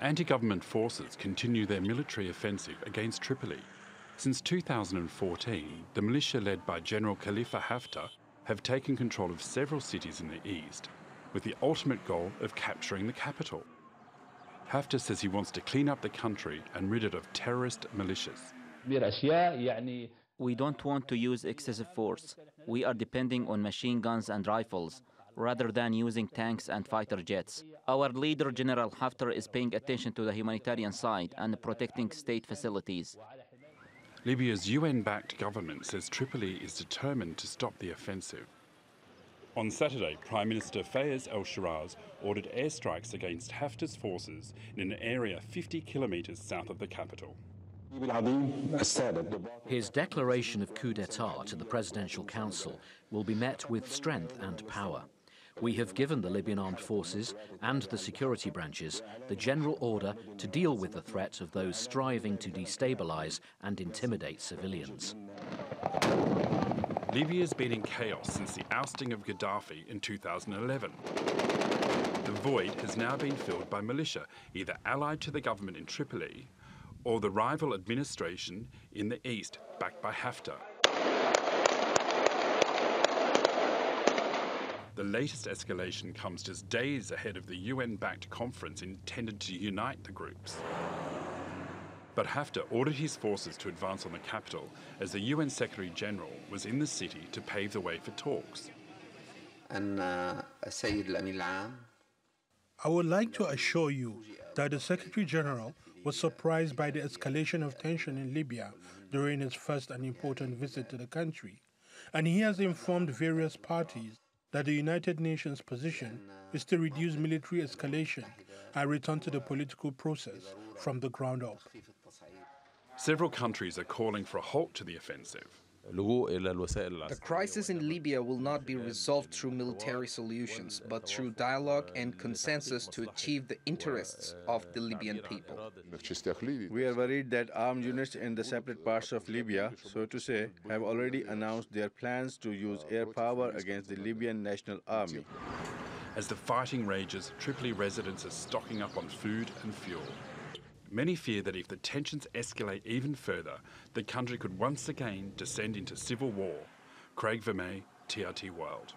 Anti-government forces continue their military offensive against Tripoli. Since 2014, the militia led by General Khalifa Haftar have taken control of several cities in the east, with the ultimate goal of capturing the capital. Haftar says he wants to clean up the country and rid it of terrorist militias. We don't want to use excessive force. We are depending on machine guns and rifles, rather than using tanks and fighter jets. Our leader, General Haftar, is paying attention to the humanitarian side and protecting state facilities. Libya's UN-backed government says Tripoli is determined to stop the offensive. On Saturday, Prime Minister Fayez al-Sarraj ordered airstrikes against Haftar's forces in an area 50 kilometres south of the capital. His declaration of coup d'etat to the Presidential Council will be met with strength and power. We have given the Libyan armed forces and the security branches the general order to deal with the threat of those striving to destabilise and intimidate civilians. Libya's been in chaos since the ousting of Gaddafi in 2011. The void has now been filled by militia, either allied to the government in Tripoli or the rival administration in the east, backed by Haftar. The latest escalation comes just days ahead of the UN-backed conference intended to unite the groups. But Haftar ordered his forces to advance on the capital as the UN Secretary-General was in the city to pave the way for talks. I would like to assure you that the Secretary-General was surprised by the escalation of tension in Libya during his first and important visit to the country, and he has informed various parties that the United Nations position is to reduce military escalation and return to the political process from the ground up. Several countries are calling for a halt to the offensive. The crisis in Libya will not be resolved through military solutions, but through dialogue and consensus to achieve the interests of the Libyan people. We are worried that armed units in the separate parts of Libya, so to say, have already announced their plans to use air power against the Libyan National Army. As the fighting rages, Tripoli residents are stocking up on food and fuel. Many fear that if the tensions escalate even further, the country could once again descend into civil war. Craig Vermey, TRT World.